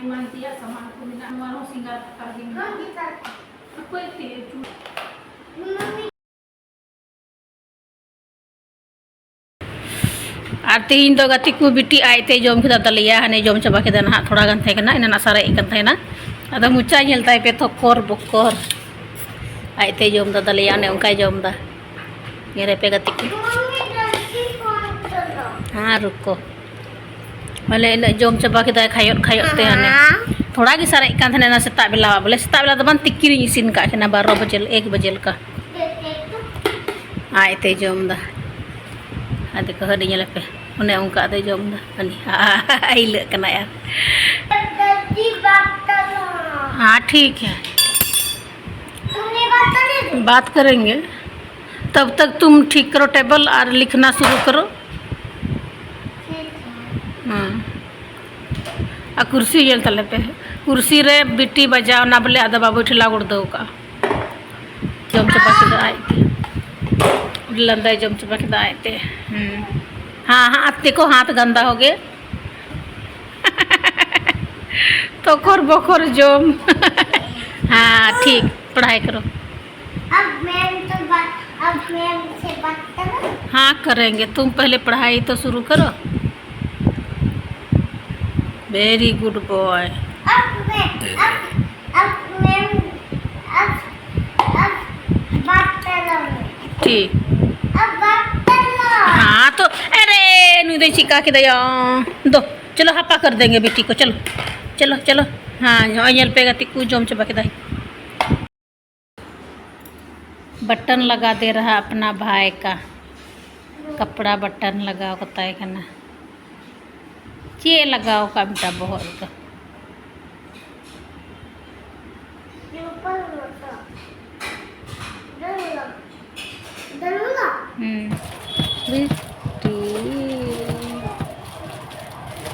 eman tiap sama aku minat warung singgah pagi ini. Aku itu और तीन तो गति को बिटी आयते जम के तलिया हने जम चबा के ना थोड़ा गन थे ना इना सारे इकन थे ना अदा मुचा झेलता पे तो कोर बकोर आयते जम दा तलिया ने उनका जम दा ये पे गति को हाँ रुको भले इन जम चबा के खायोट खायोट ते हने थोड़ा गी सारे इकन थे ना सेता बेला बोले सेता बेला तो बन तिक्की इसिन का ना 12 बजे 1 बजे का आयते जम दा आदि को हडी ñele पे उन्हें उनका दे जम दा अनि आई ले कना यार हाँ ठीक है बात करेंगे तब तक तुम ठीक करो टेबल और लिखना शुरू करो आ कुर्सी जल तले पे कुर्सी रे बिट्टी बजाओ ना बोले आदा बाबू ठिला गुड़ दो का जम चपा के आए थे लंदा जम चपा के आए थे हाँ हाँ अब देखो हाथ गंदा हो गए तो खोर बखोर जम हाँ ठीक पढ़ाई करो अब मैम से बात करो हाँ करेंगे तुम पहले पढ़ाई तो शुरू करो वेरी गुड बॉय अब मैम बात करो ठीक अब बात करो हाँ तो अरे नु दे चिका के दया दो चलो हपा कर देंगे बेटी को चलो चलो चलो हाँ अयल पे गति को जम चबा के दाई बटन लगा दे रहा अपना भाई का कपड़ा बटन लगाओ बताए करना चे लगाओ का बेटा बहुत का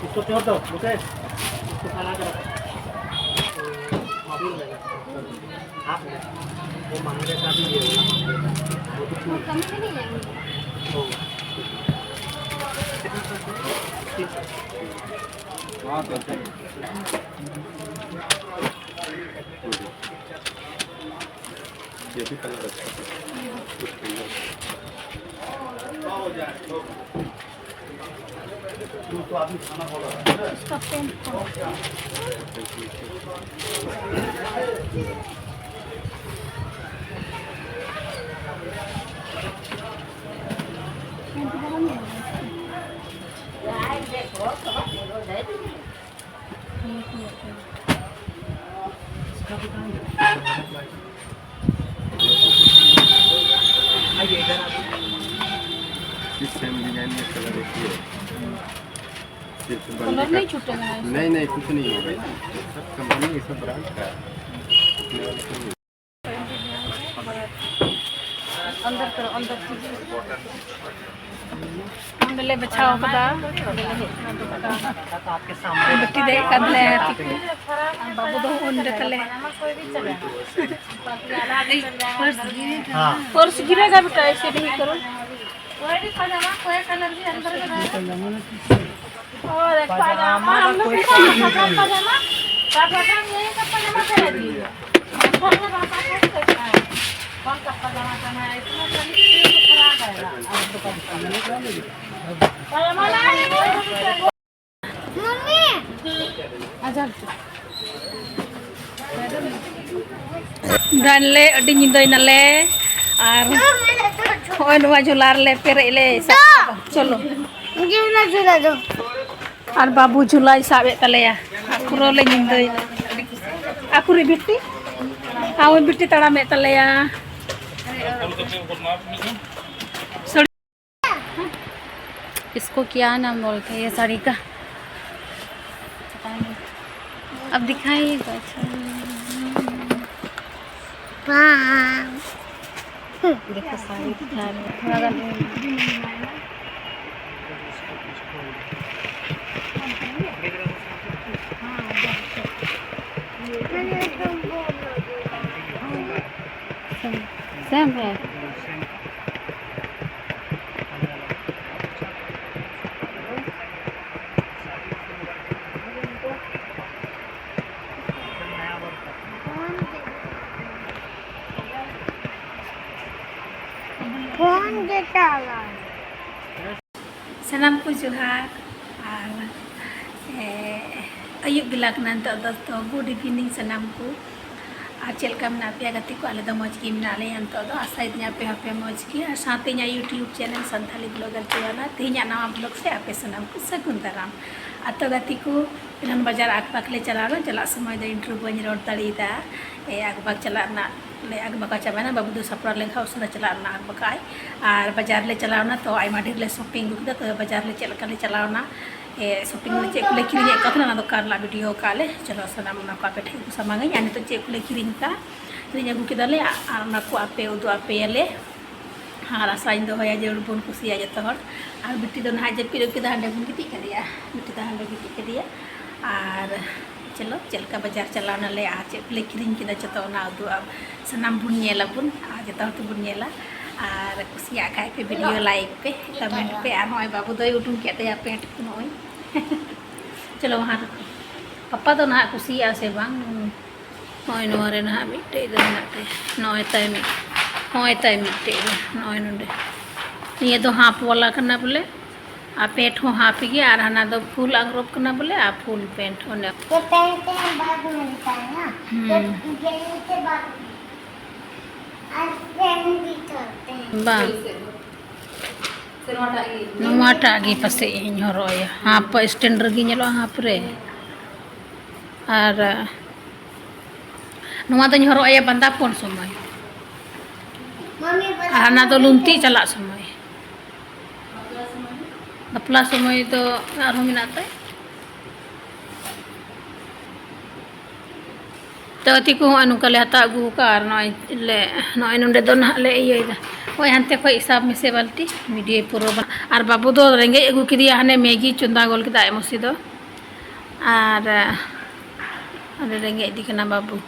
इसको छोड़ दो ओके इसको खाना करो आप वो मांगे का भी ये वो तो कम नहीं जाएंगे हां तो ये भी कलर अच्छा तो आदमी खाना होगा इसका पेन इस टाइम डिजाइन में कलर एक ही है कलर नहीं छूटेगा नहीं नहीं कुछ नहीं होगा सब कंपनी सब ब्रांड का अंदर करो अंदर ले बचाओ कदा आपके सामने बेटी दे कदले बाबू दो उंडे तले पर्स गिरेगा बेटा ऐसे नहीं करो कोई पजामा कोई कलर भी अंदर और एक पजामा हम लोग पजामा पापा का ये का पजामा पहन दिए कौन का पजामा पहना है इतना तो खराब है अब दुकान पजामा ला मम्मी आजा डाले अडी निंदई नाले और होय नवा झुलार ले पेरे ले चलो झूला झूला दो और बाबू झुलाई साबे तलेया आकुरो ले निंदई आकुरी बिट्टी आउ बिट्टी तड़ा में तलेया इसको क्या नाम बोलते हैं ये साड़ी का अब दिखाइएगा देखो साड़ी दिखा रहे सेम है फोन के चला सनम को जोहार और अयुब बेला तो गुड इवनिंग सनम को और चलका मना पे गति को आले मज की मना ले आशा पे हापे मज की और साथ यूट्यूब चैनल संथाली ब्लॉगर चुना तेज नवा ब्लॉग से आपे सनम को सगुन दाराम आतो गति को इलान बाजार आगबाग ले चलाना चला समय इंटरव्यू बन रोड दाड़ीदा आगबाग चलाना ले आगबाग चाबाना बाबू दो सपरा लेखा उसने चलाना आगबाग और बाजार ले चलाना तो आयमा ढेर ले शॉपिंग गुदा तो बाजार ले चलका ले चलाना शॉपिंग में चेक ले किरी कतना ना दुकान ला वीडियो काले चलो सनम ना को आपे ठेक को समांगे यानी तो चेक ले किरी का किरी अगू केदाले और ना को आपे उदु आपे ले हाँ आशा दो जो बन कुसिया जो और बिटी दो ना जब पिरो के हांडे बन गिटी करिया बिटी दा हांडे गिटी करिया और चलो चलका बाजार चलाना ले आ चेक ले किरी के जो उदु सनाम बुन बुन जो तो बुन और कुसिया खाए पे वीडियो लाइक पे कमेंट पे और नॉय बाबू दो उठून के पेट नॉय चलो वहाँ पप्पा तो ना कुसिया से बांग नॉय नोरे ना मिट्टे नॉय तय मिट नॉय तय मिट्टे नॉय नोडे ये तो हाफ वाला करना बोले आ पेट हो हाफ ही और हना दो फुल अंगरोप करना बोले आ फुल पेंट होने ये पहनते हैं बाद में मिलता है ना ये के बाद आज पहन भी करते हैं बा नवाटा आगे पसे इन हरोया हाफ स्टैंड रगी नेलो हाफ रे और नवा तो हरोया बंदा पन समय मम्मी और हना तो लुंती चला समय बपला समय तो आरो मिनाते तो अति को अनुका ले हता अगू का और नॉय नोडे दो ना ले इयदा ओय हनते को हिसाब में से बाल्टी वीडियो पूरा और बाबू दो रेंगे अगू किदिया हने मैगी चुंदा गोल किदा एमसी दो और रेंगे इदी कना बाबू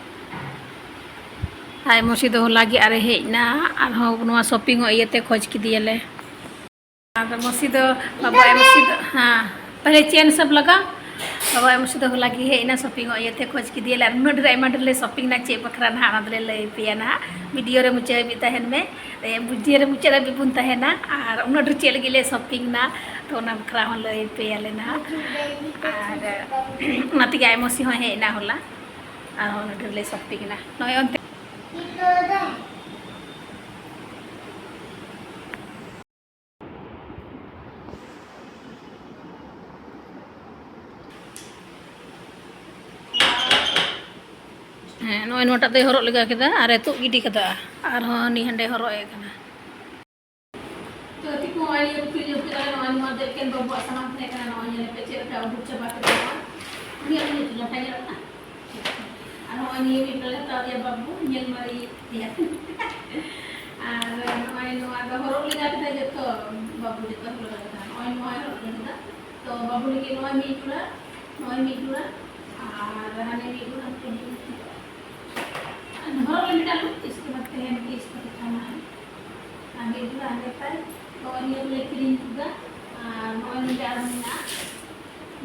आय मसी दो लागी अरे हेना और हो शॉपिंग इयते खोज किदियले और मसी दो बाबू एमसी दो हां पहले चेन सब लगा बाबा एमसी दो लागी हेना शॉपिंग इयते खोज किदियले और नोड रे मडले शॉपिंग ना चे बखरा ना आदले ले पिया ना वीडियो रे मुचे भी तहन में वीडियो रे मुचे रे बुन तहना और नोड चे लगिले शॉपिंग ना तो ना बखरा हो ले पियाले ना और नाती गाय मसी हो हेना होला और नोड ले शॉपिंग ना नय नॉय नोटा दे हरो लगा केदा अरे तो गिडी कदा और नि हंडे हरो ए कना तो ति को आई रुपी रुपी अरे नॉय मा दे केन बाबू असमान ने कना नॉय ने पे चे का बुच्चा बात कर नि अनि लटा गया ना और नॉय नि भी पहले ता दिया बाबू नेल मारी दिया और नॉय नो आगा हरो लगा केदा जतो बाबू जतो लगा केदा नॉय हरो केदा तो बाबू ने के नॉय मी जुड़ा और हने मी जुड़ा घर में डालो इसके बाद पहन के इसको दिखाना है आगे जो आगे पर और ये ले क्रीम juga और ये डाल देना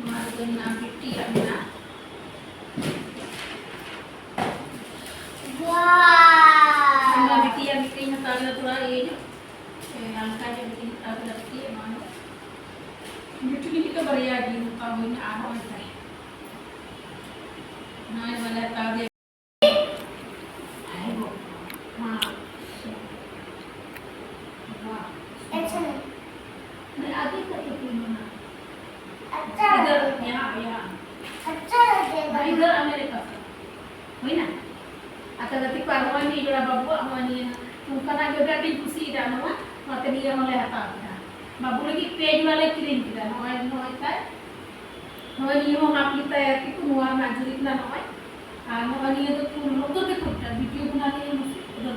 मार देना बिट्टी रखना वाह हमरा बिट्टी या बिट्टी में ताला थोड़ा ये हल्का जो बिट्टी ताला बिट्टी है मानो बिट्टी की तो बढ़िया जी का हुई आ हो है ना वाला ताले इधर अमेरिका हुई ना आता गति को आगवान नहीं जोड़ा बाबू आगवान नहीं उनका ना जो डाटी खुशी दा नवा माते निया मले हता बाबू लगी पेज वाले क्रीम किदा नवा नवा ता नवा नहीं हो आप लिता है कि को नवा ना जुरी ना नवा नवा नहीं तो तू लोग तो देखो वीडियो बना ले उधर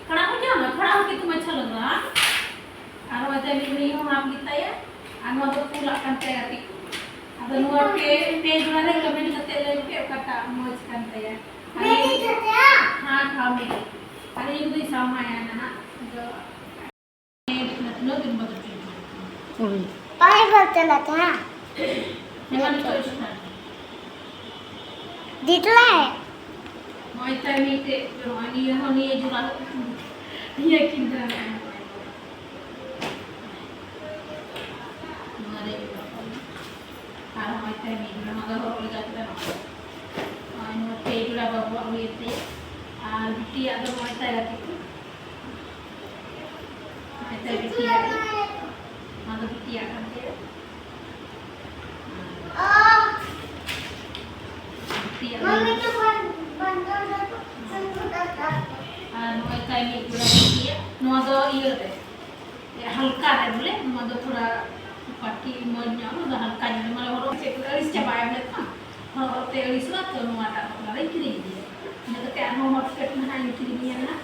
खड़ा हो जाओ ना खड़ा होके तुम अच्छा लग रहा और वैसे नहीं हो आप लिता है नवा तो फूल akan tayari ada nuwa pe jualan kami kate le pe kata moj kan taya मेरी चचा हाँ kami ada yang di sama ya na जो मतलब दिन बदल पानी भर चला था निवान तो स्टार्ट दिखला है मोई टाइम ते जो अनि ये होनी ये Jura Iya kita. Mari kalau mau tanya ini nama orang kita kita nak. Anu teh itu lah bawa itu. Bukti ada mau tanya itu. Ada bukti ada. Ada bukti ada. Oh, Bukti ada. mami tu bantu satu satu tak. नोए time एक पूरा किया नोआ दो ये होते ये हल्का है बोले नोआ दो थोड़ा पार्टी मरना ना हल्का नहीं मारे हरो चेक अरिस चबाया बोले ना हरो ते अरिस ना तो नोआ टा अपना नहीं करी दिए ये तो क्या नो हॉट पेट में हाई करी दिया ना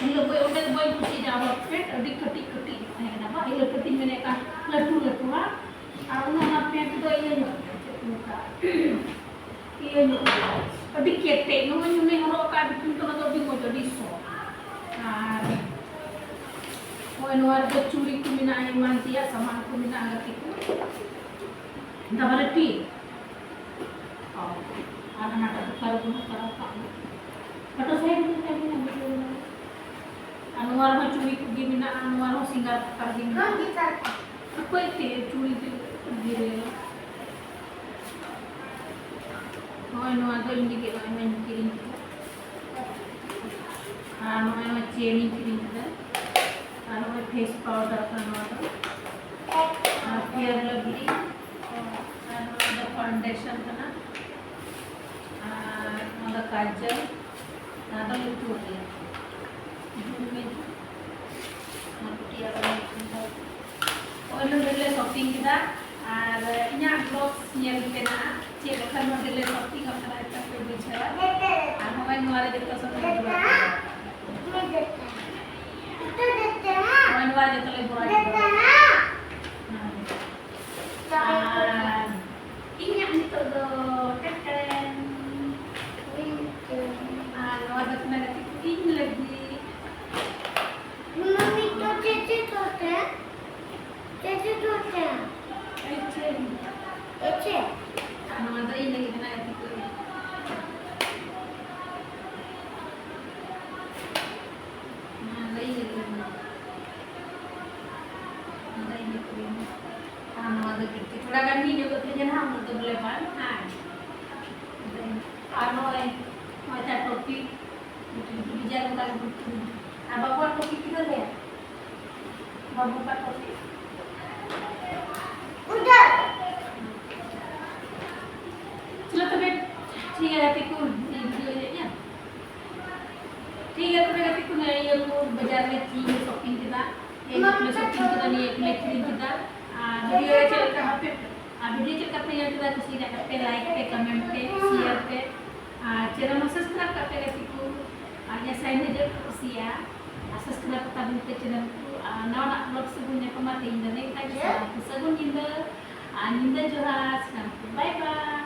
ये लोग बोल उन्हें बोल कुछ जा हॉट पेट अभी कटी कटी है ना बा ये कटी मैंने का लट्टू लट्टू हाँ और ना पेट तो ये अभी केटे नोए नोए हरो का बिल्कुल तो मतलब अभी mojo डिसो Noar do curi ku mina ay mantia sama ku mina agak itu. Double T. Oh, anak itu kalau pun kalau kamu. Kata saya itu tadi nak Anuar mah curi ku mina Anuar mah singgah pergi mina. Mami tak. Apa itu curi itu dire. Oh, Noar do ini ke main kirim. Noar mah ceri kirim kita. Face powder Fair Lovely foundation kajal shopping blogs check shopping Manual itu lebih buat. Ini yang itu do keren. Ada tenaga ini lagi. Mami tu cece tu teh. Cece tu teh. Cece. Ada ini lagi tenaga itu. थोड़ा गंदी जो तो जना हम तो बोले पान हां आनो है माता टोपी बिजार का अब बाबू टोपी किधर है बाबू का टोपी उधर चलो तो बेट ठीक है रहती को वीडियो है क्या ठीक है तो रहती को ये बाजार में चीज शॉपिंग किया एक शॉपिंग किया नहीं एक लेक्चरिंग किया वीडियो चल कहाँ पे वीडियो चल करते हैं तो किसी ने पे लाइक पे कमेंट पे शेयर पे चैनल में सब्सक्राइब करते रहती को या साइन जब सिया सब्सक्राइब करता भी तो चैनल को नवा ब्लॉग से बुने को मत इंदने का सगुन इंद जो है बाय बाय